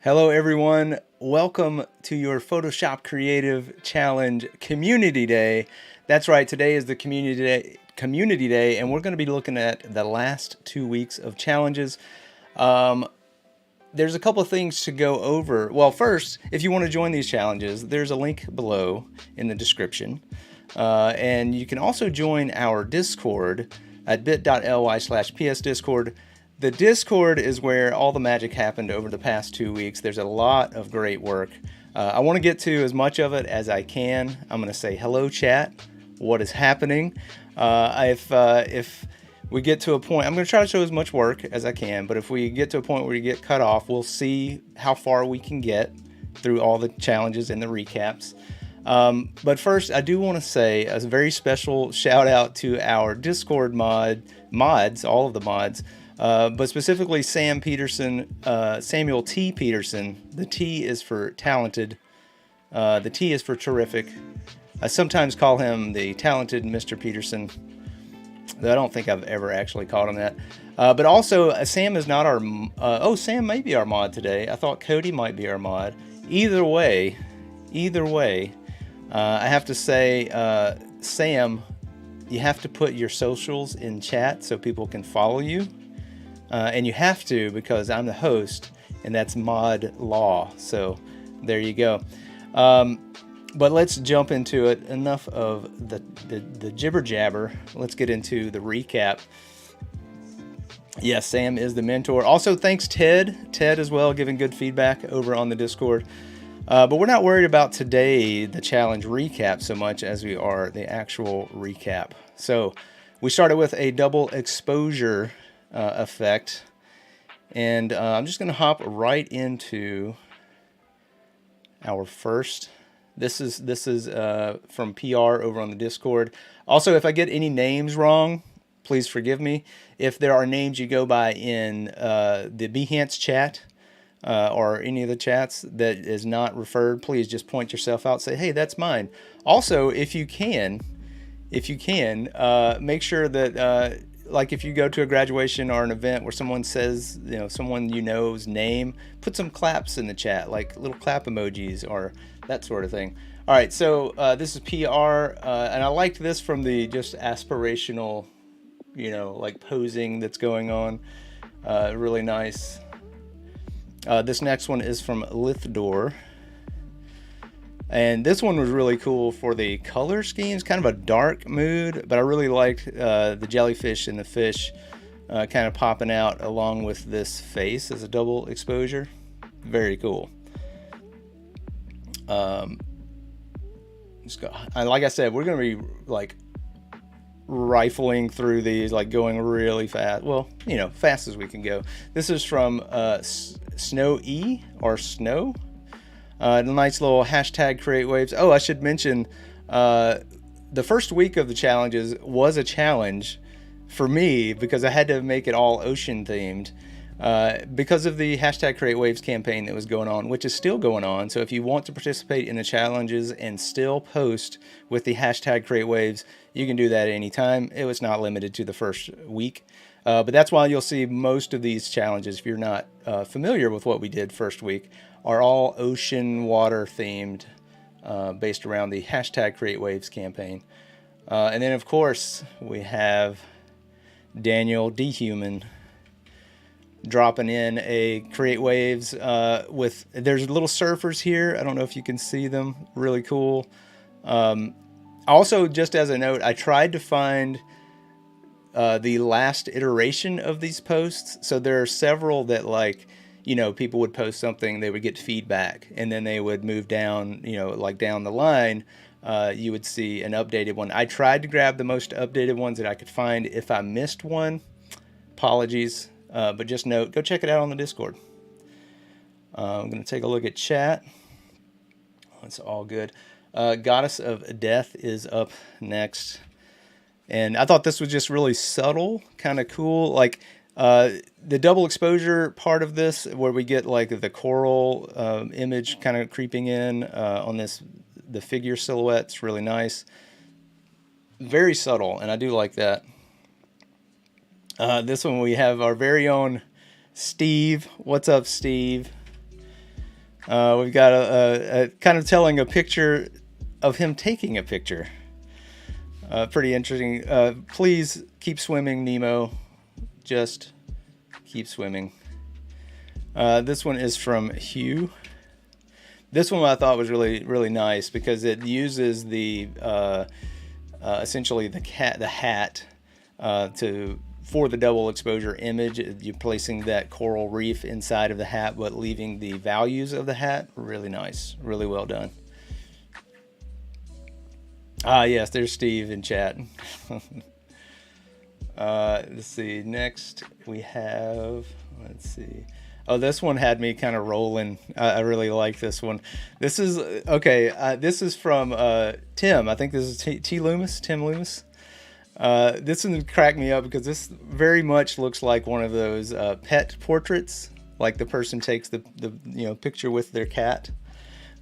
Hello everyone, welcome to your Photoshop Creative Challenge Community Day. That's right, today is the Community Day, and we're going to be looking at the last 2 weeks of challenges. There's a couple of things to go over. Well, first, if you want to join these challenges, there's a link below in the description. And you can also join our Discord at bit.ly/psdiscord. The Discord is where all the magic happened over the past 2 weeks. There's a lot of great work. I want to get to as much of it as I can. I'm going to say hello, chat. What is happening? If we get to a point, I'm going to try to show as much work as I can. But if we get to a point where you get cut off, we'll see how far we can get through all the challenges and the recaps. But first, I do want to say a very special shout out to our Discord mods, all of the mods. But specifically Sam Peterson, Samuel T. Peterson. The T is for talented. The T is for terrific. I sometimes call him the talented Mr. Peterson, though I don't think I've ever actually called him that. But also, Sam is not our... Sam might be our mod today. I thought Cody might be our mod. Either way, I have to say, Sam, you have to put your socials in chat so people can follow you. And you have to, because I'm the host, and that's mod law. So there you go. But let's jump into it. Enough of the jibber jabber. Let's get into the recap. Yes, Sam is the mentor. Also, thanks Ted as well, giving good feedback over on the Discord. But we're not worried about today, the challenge recap, so much as we are the actual recap. So we started with a double exposure effect, and I'm just going to hop right into our first. This is from PR over on the Discord. Also, if I get any names wrong, please forgive me. If there are names you go by in the Behance chat or any of the chats that is not referred, please just point yourself out. Say, hey, that's mine. Also, if you can, make sure that like if you go to a graduation or an event where someone says, someone you know's name, put some claps in the chat, like little clap emojis or that sort of thing. All right, so this is PR, and I liked this from the just aspirational, like posing that's going on. Really nice. This next one is from Lithdor. And this one was really cool for the color schemes, kind of a dark mood, but I really liked the jellyfish and the fish kind of popping out along with this face as a double exposure. Very cool. Like I said, we're going to be like rifling through these, like going really fast. Well, fast as we can go. This is from Snow E or Snow. Nice little hashtag create waves. Oh, I should mention the first week of the challenges was a challenge for me because I had to make it all ocean themed because of the hashtag create waves campaign that was going on, which is still going on. So if you want to participate in the challenges and still post with the hashtag create waves, you can do that anytime. It was not limited to the first week. But that's why you'll see most of these challenges, if you're not familiar with what we did first week, are all ocean water themed, based around the hashtag Create Waves campaign. And then, of course, we have Daniel D. Human dropping in a Create Waves there's little surfers here. I don't know if you can see them. Really cool. Also, just as a note, I tried to find the last iteration of these posts. So there are several that people would post something, they would get feedback, and then they would move down, down the line, you would see an updated one. I tried to grab the most updated ones that I could find. If I missed one, apologies, but just note, go check it out on the Discord. I'm going to take a look at chat. It's all good. Goddess of Death is up next. And I thought this was just really subtle, kind of cool. Like the double exposure part of this, where we get like the coral image kind of creeping in on the figure silhouette's really nice. Very subtle, and I do like that. This one we have our very own Steve. What's up, Steve? We've got a kind of telling a picture of him taking a picture. Pretty interesting. Please keep swimming, Nemo. Just keep swimming. This one is from Hugh. This one I thought was really nice because it uses the essentially the hat for the double exposure image. You're placing that coral reef inside of the hat, but leaving the values of the hat. Really nice, really well done. Yes, there's Steve in chat. Let's see. Next we have. Let's see. Oh, this one had me kind of rolling. I really like this one. This is okay. This is from Tim. I think this is Tim Loomis. This one cracked me up because this very much looks like one of those pet portraits, like the person takes the picture with their cat.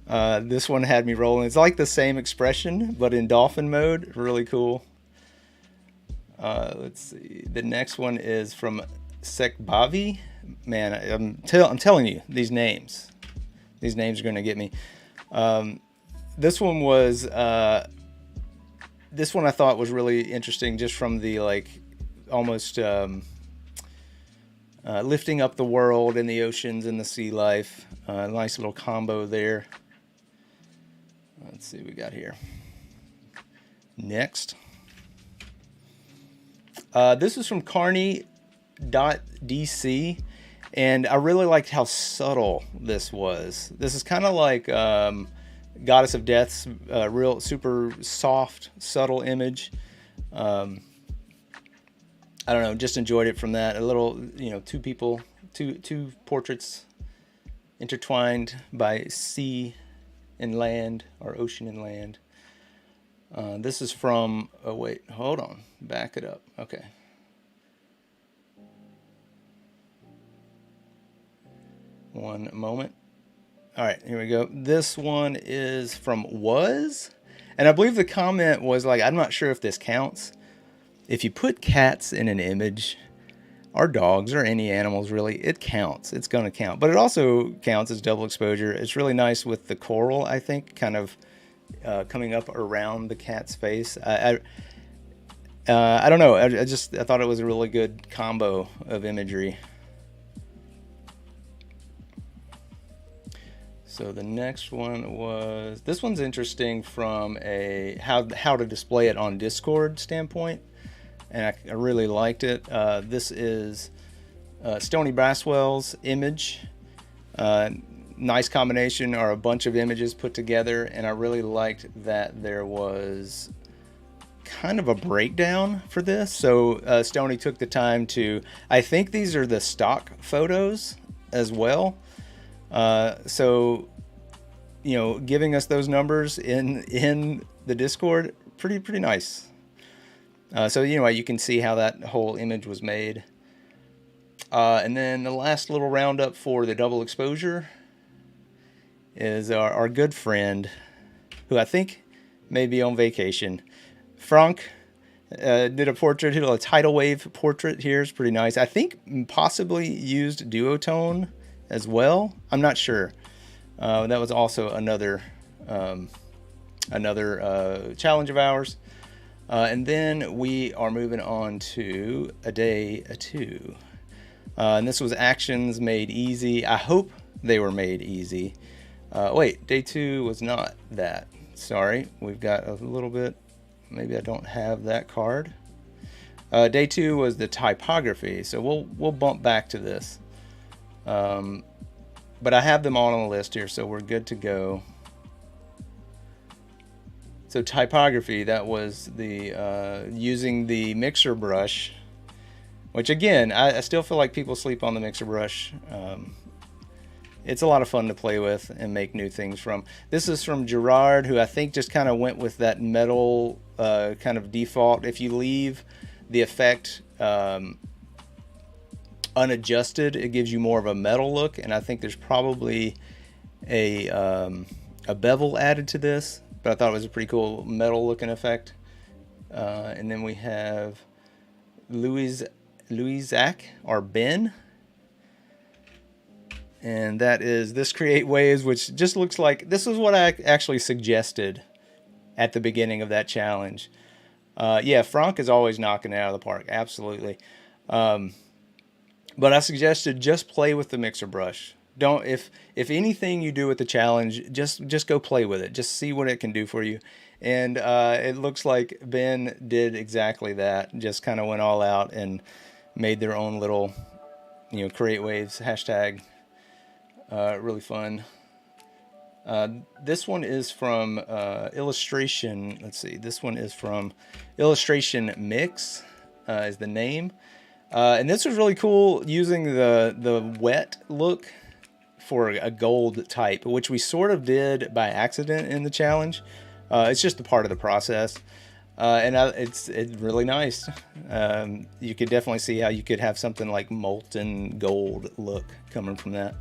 This one had me rolling. It's like the same expression, but in dolphin mode. Really cool. Let's see. The next one is from Sekbavi. Man, I'm telling you, these names are going to get me. This one was this one I thought was really interesting, just from the almost lifting up the world and the oceans and the sea life. Nice little combo there. Let's see what we got here. Next. This is from Carney.dc, and I really liked how subtle this was. This is kind of like Goddess of Death's real super soft, subtle image. I don't know, just enjoyed it from that. A little, two portraits intertwined by sea and land, or ocean and land. This is from, oh wait, hold on, back it up. Okay. One moment. All right, here we go. This one is from Was, and I believe the comment was like, I'm not sure if this counts. If you put cats in an image, or dogs, or any animals really, it counts. It's going to count. But it also counts as double exposure. It's really nice with the coral, I think, kind of coming up around the cat's face. I don't know. I thought it was a really good combo of imagery. So the next one was, this one's interesting from a how to display it on Discord standpoint, and I really liked it. This is Stony Braswell's image. Nice combination, or a bunch of images put together, and I really liked that there was kind of a breakdown for this. So Stony took the time to, I think these are the stock photos as well. So, giving us those numbers in the Discord, pretty nice. So, you can see how that whole image was made. And then the last little roundup for the double exposure is our good friend, who I think may be on vacation. Frank did a portrait, did a tidal wave portrait here. It's pretty nice. I think possibly used duotone as well. I'm not sure. That was also another challenge of ours. And then we are moving on to a day two. And this was actions made easy. I hope they were made easy. Wait, day two was not that. Sorry, we've got a little bit. Maybe I don't have that card. Day two was the typography, so we'll bump back to this. But I have them all on the list here, so we're good to go. So typography, that was the using the mixer brush, which again, I still feel like people sleep on the mixer brush. It's a lot of fun to play with and make new things from. This is from Gerard, who I think just kind of went with that metal kind of default. If you leave the effect unadjusted, it gives you more of a metal look, and I think there's probably a bevel added to this, but I thought it was a pretty cool metal looking effect. And then we have Louisac, or Ben. And that is this create waves, which just looks like this is what I actually suggested at the beginning of that challenge. Yeah, Frank is always knocking it out of the park. Absolutely. But I suggested just play with the mixer brush. Don't if anything you do with the challenge, just go play with it. Just see what it can do for you. And it looks like Ben did exactly that. Just kind of went all out and made their own little, create waves hashtag. Really fun. This one is from Illustration. Let's see. This one is from Illustration Mix. Is the name. And this was really cool, using the wet look for a gold type, which we sort of did by accident in the challenge. It's just a part of the process, and it's really nice. You could definitely see how you could have something like molten gold look coming from that.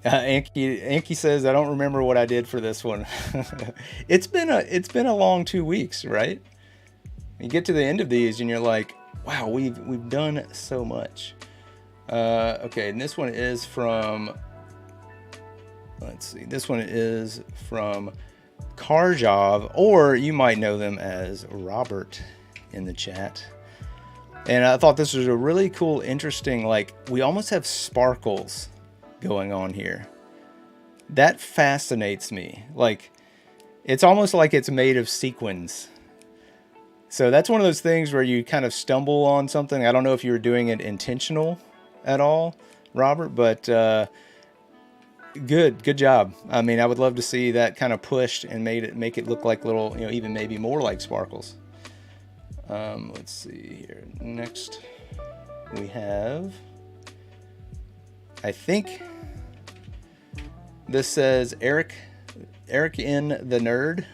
Anki says, "I don't remember what I did for this one." It's been a long 2 weeks, right? You get to the end of these and you're like, wow, we've done so much. Okay, and this one is from, let's see, this one is from Karjov, or you might know them as Robert in the chat. And I thought this was a really cool, interesting, like, we almost have sparkles going on here. That fascinates me. Like, it's almost like it's made of sequins. So that's one of those things where you kind of stumble on something. I don't know if you were doing it intentional at all, Robert, but good job. I mean, I would love to see that kind of pushed and make it look like little, even maybe more like sparkles. Let's see here. Next, we have, I think this says Eric in the Nerd.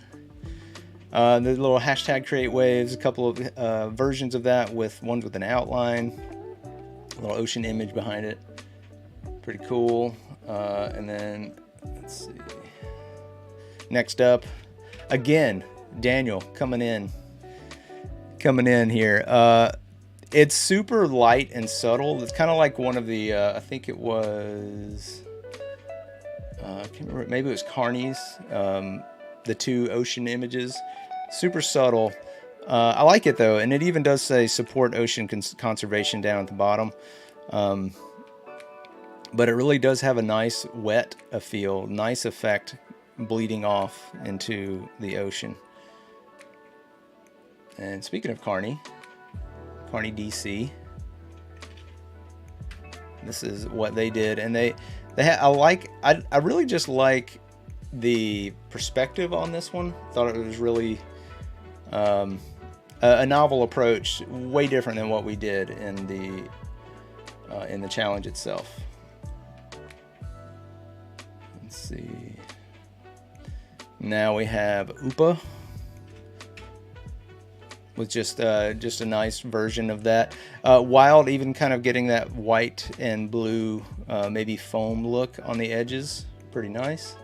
The little hashtag create waves, a couple of versions of that, with ones with an outline, a little ocean image behind it. Pretty cool. And then let's see. Next up, again, Daniel coming in here. It's super light and subtle. It's kind of like one of the, I think it was, I can't remember, maybe it was Carney's, the two ocean images. Super subtle. I like it though, and it even does say support ocean conservation down at the bottom. But it really does have a nice wet feel, nice effect bleeding off into the ocean. And speaking of Carney DC, this is what they did, and I really just like the perspective on this one. Thought it was really a novel approach, way different than what we did in the challenge itself. Let's see. Now we have Upa with just a nice version of that. Wild, even kind of getting that white and blue, maybe foam look on the edges. Pretty nice.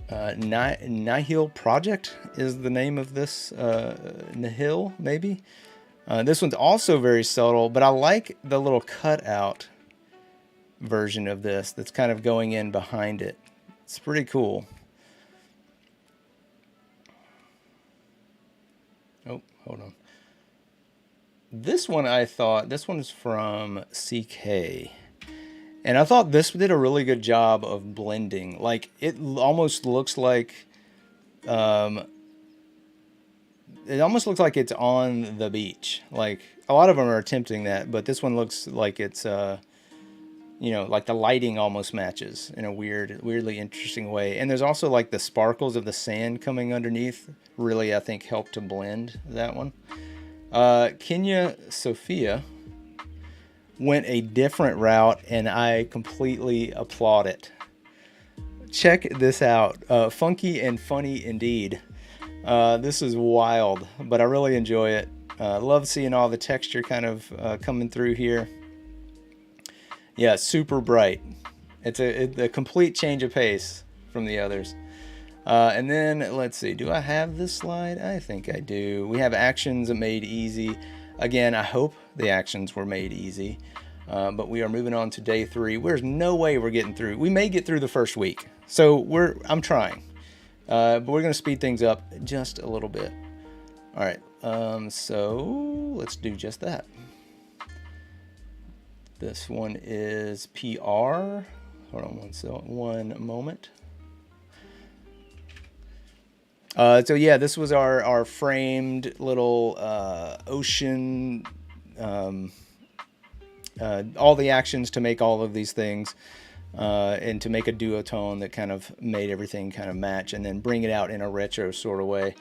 Nihil Project is the name of this. Nihil, maybe. This one's also very subtle, but I like the little cutout version of this that's kind of going in behind it. It's pretty cool. Oh, hold on. This one's from CK. And I thought this did a really good job of blending. Like, it almost looks like, it's on the beach. Like, a lot of them are attempting that, but this one looks like it's, like the lighting almost matches in a weirdly interesting way. And there's also like the sparkles of the sand coming underneath. Really, I think, helped to blend that one. Kenya Sophia went a different route, and I completely applaud it. Check this out. Funky and funny indeed. This is wild, but I really enjoy it. Love seeing all the texture kind of coming through here. Yeah, super bright. It's a complete change of pace from the others. And then, let's see, do I have this slide? I think I do. We have actions made easy. Again, I hope the actions were made easy. But we are moving on to day 3. There's no way we're getting through. We may get through the first week. So I'm trying. But we're going to speed things up just a little bit. All right. So let's do just that. This one is PR. Hold on one moment. So yeah, this was our framed little ocean, all the actions to make all of these things, and to make a duotone that kind of made everything kind of match, and then bring it out in a retro sort of way.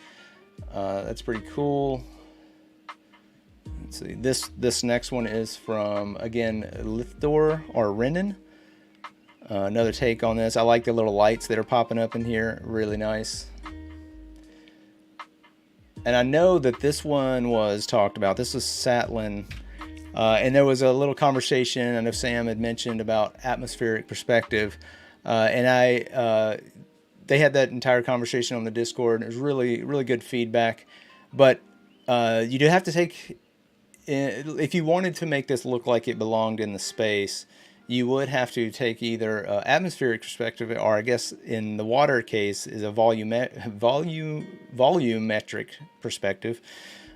That's pretty cool. Let's see, this next one is from, again, Lithor or Renan. Another take on this. I like the little lights that are popping up in here. Really nice. And I know that this one was talked about. This was Satlin. And there was a little conversation. I know Sam had mentioned about atmospheric perspective. And they had that entire conversation on the Discord. It was really, really good feedback. But you do have to take, if you wanted to make this look like it belonged in the space, you would have to take either atmospheric perspective, or I guess in the water case is a volumetric perspective.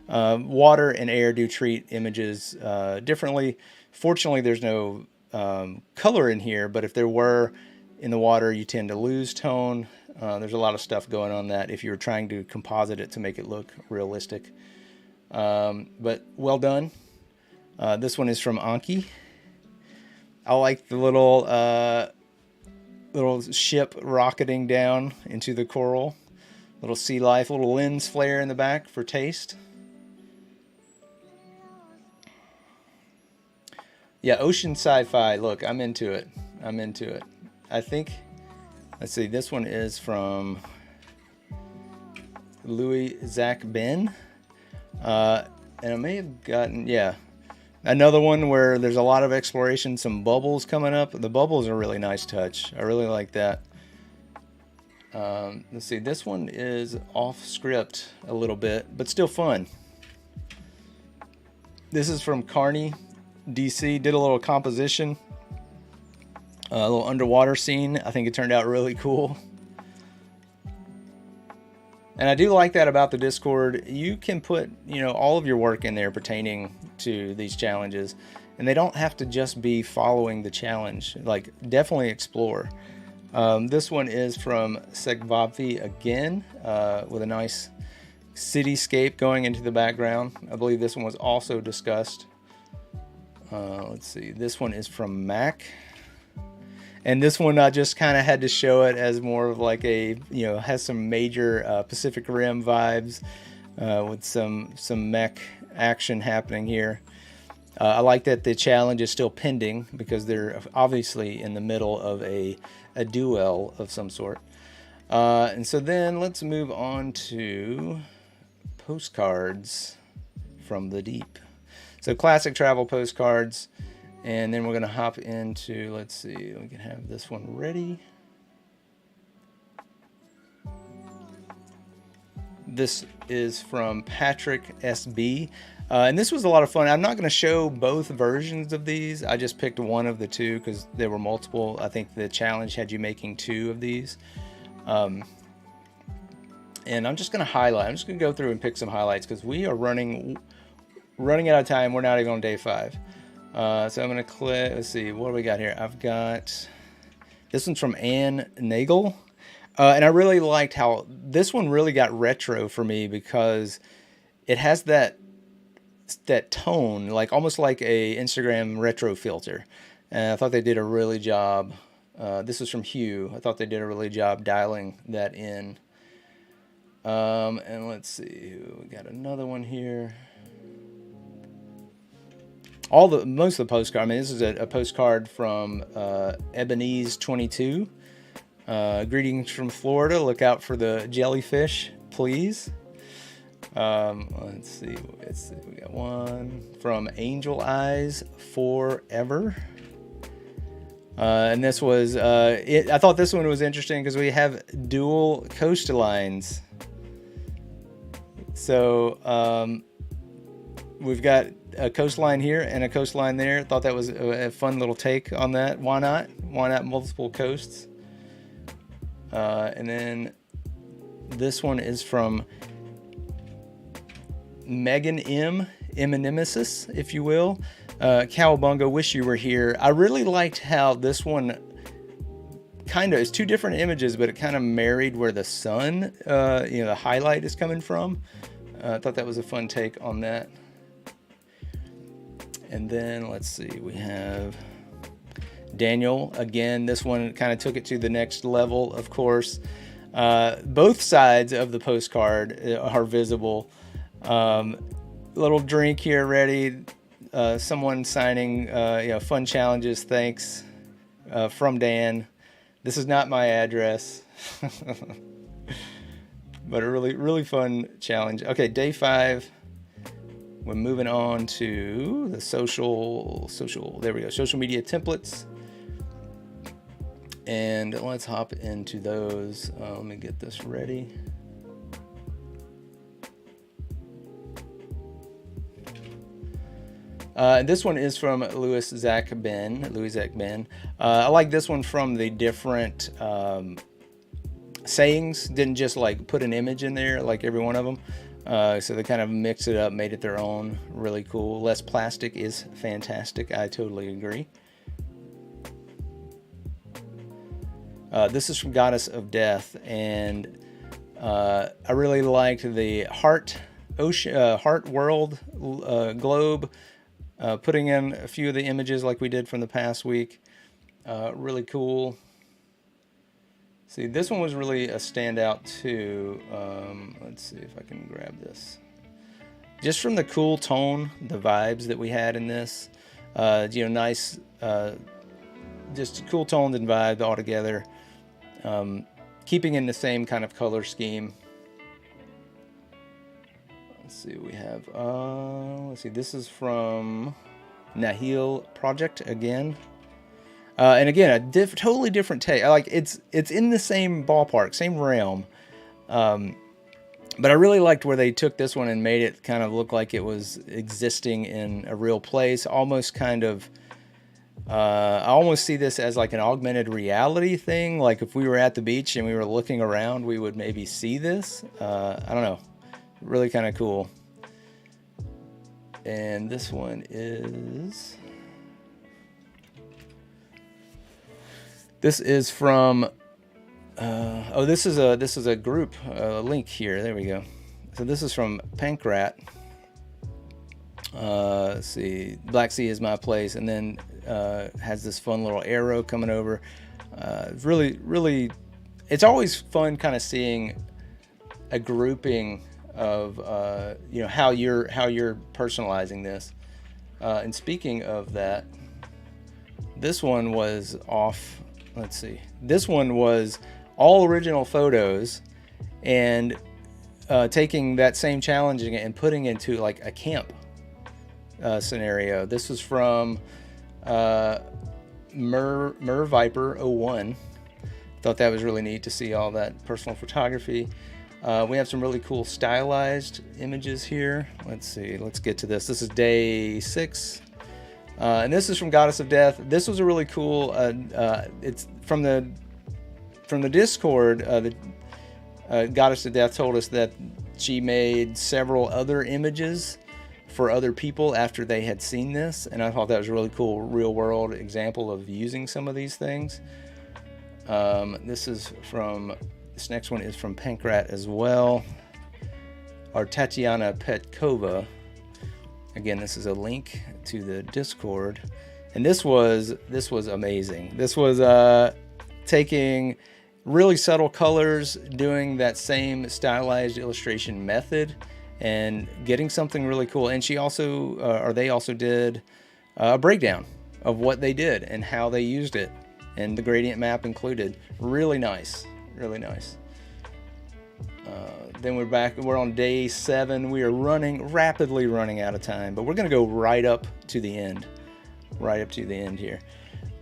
Water and air do treat images differently. Fortunately, there's no color in here, but if there were in the water, you tend to lose tone. There's a lot of stuff going on that if you're trying to composite it to make it look realistic. But well done. This one is from Anki. I like the little ship rocketing down into the coral. Little sea life, little lens flare in the back for taste. Yeah, ocean sci-fi. Look, I'm into it. I think, let's see, this one is from Louis Zach Ben. And I may have gotten, yeah, another one where there's a lot of exploration, some bubbles coming up. The bubbles are a really nice touch. I really like that. Let's see, this one is off script a little bit, but still fun. This is from Carney DC. Did a little composition, a little underwater scene. I think it turned out really cool. And I do like that about the Discord. You can put, all of your work in there pertaining to these challenges, and they don't have to just be following the challenge. Like, definitely explore. This one is from Segvavi again, with a nice cityscape going into the background. I believe this one was also discussed. Let's see. This one is from Mac. And this one I just kind of had to show it as more of like a, has some major Pacific Rim vibes with some mech action happening here. I like that the challenge is still pending because they're obviously in the middle of a duel of some sort. And so then let's move on to postcards from the deep. So classic travel postcards. And then we're going to hop into, let's see, we can have this one ready. This is from Patrick SB. And this was a lot of fun. I'm not going to show both versions of these. I just picked one of the two because there were multiple. I think the challenge had you making 2 of these. And I'm just going to highlight. I'm just going to go through and pick some highlights because we are running out of time. We're not even on day 5. So I'm going to click, let's see, what do we got here? I've got, this one's from Ann Nagel. And I really liked how this one really got retro for me because it has that tone, like almost like a Instagram retro filter. And I thought they did a really job. This is from Hugh. I thought they did a really job dialing that in. And let's see, we got another one here. Most of the postcard. I mean, this is a postcard from Ebeneeze22. Greetings from Florida. Look out for the jellyfish, please. Let's see. We got one from Angel Eyes Forever. And this was. I thought this one was interesting because we have dual coastlines. So. we've got a coastline here and a coastline there. Thought that was a fun little take on that. Why not? Why not multiple coasts? And then this one is from Megan M. Nemesis, if you will. Cowabunga, wish you were here. I really liked how this one kind of, it's two different images, but it kind of married where the sun, the highlight is coming from. I thought that was a fun take on that. And then let's see, we have Daniel again. This one kind of took it to the next level, of course. Both sides of the postcard are visible. Little drink here ready. Someone signing, fun challenges. Thanks from Dan. This is not my address, but a really, really fun challenge. Okay, day 5. We're moving on to the social, there we go, social media templates. And let's hop into those. Let me get this ready. This one is from Louis Zach Ben. I like this one from the different sayings. Didn't just like put an image in there like every one of them. So they kind of mixed it up, made it their own. Really cool. Less plastic is fantastic. I totally agree. This is from Goddess of Death, and I really liked the heart world globe. Putting in a few of the images like we did from the past week. Really cool. See, this one was really a standout too. Let's see if I can grab this. Just from the cool tone, the vibes that we had in this, nice, just cool toned and vibe all together. Keeping in the same kind of color scheme. Let's see, we have, let's see, this is from Nahil Project again. And again, a totally different take. Like it's in the same ballpark, same realm. But I really liked where they took this one and made it kind of look like it was existing in a real place. Almost kind of, I almost see this as like an augmented reality thing. Like if we were at the beach and we were looking around, we would maybe see this. I don't know. Really kind of cool. And this one is... This is from, this is a group link here. There we go. So this is from Pankrat. Let's see, Black Sea is my place, and then has this fun little arrow coming over. Really, really, it's always fun kind of seeing a grouping of how you're personalizing this. And speaking of that, this one was off. Let's see. This one was all original photos and taking that same challenging and putting into like a camp scenario. This was from Mer Viper 01. Thought that was really neat to see all that personal photography. We have some really cool stylized images here. Let's see. Let's get to this. This is day 6. And this is from Goddess of Death. This was a really cool. It's from the Discord. The Goddess of Death told us that she made several other images for other people after they had seen this, and I thought that was a really cool, real world example of using some of these things. This next one is from Pankrat as well. Our Tatiana Petkova. Again, this is a link to the Discord, and this was amazing. This was taking really subtle colors, doing that same stylized illustration method, and getting something really cool. And she also, or they also did a breakdown of what they did and how they used it, and the gradient map included. Really nice, really nice. Then we're back. We're on day 7. We are rapidly running out of time, but we're going to go right up to the end. Right up to the end here.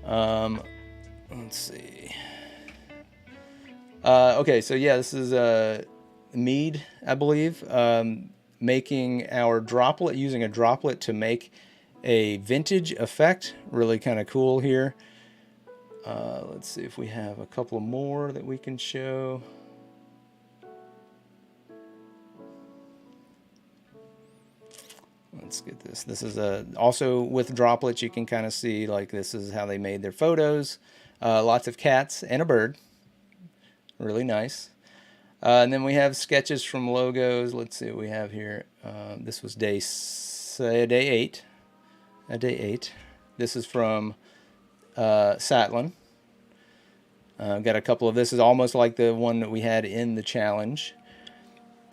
Let's see. Okay, so yeah, this is Mead, I believe. making our droplet, using a droplet to make a vintage effect. Really kind of cool here. Let's see if we have a couple more that we can show. Let's get this. This is also with droplets. You can kind of see, like, this is how they made their photos. Lots of cats and a bird. Really nice. And then we have sketches from logos. Let's see what we have here. This was day 8. Day 8. This is from Satlin. Got a couple of, this is almost like the one that we had in the challenge.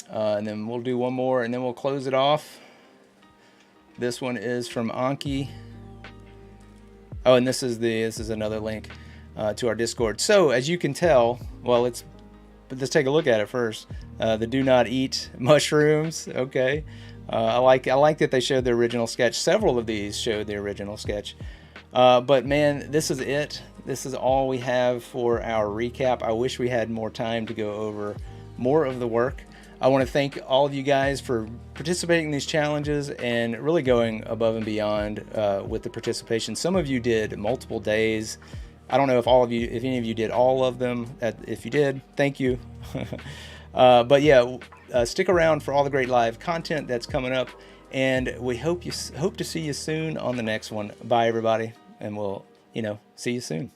And then we'll do one more and then we'll close it off. This one is from Anki. Oh, and this is another link to our Discord. So as you can tell, well, let's take a look at it first. The do not eat mushrooms. Okay, I like that they showed the original sketch. Several of these showed the original sketch. But man, this is it. This is all we have for our recap. I wish we had more time to go over more of the work. I want to thank all of you guys for participating in these challenges and really going above and beyond with the participation. Some of you did multiple days. I don't know if any of you did all of them. If you did, thank you. But yeah, stick around for all the great live content that's coming up, and we hope to see you soon on the next one. Bye, everybody, and we'll see you soon.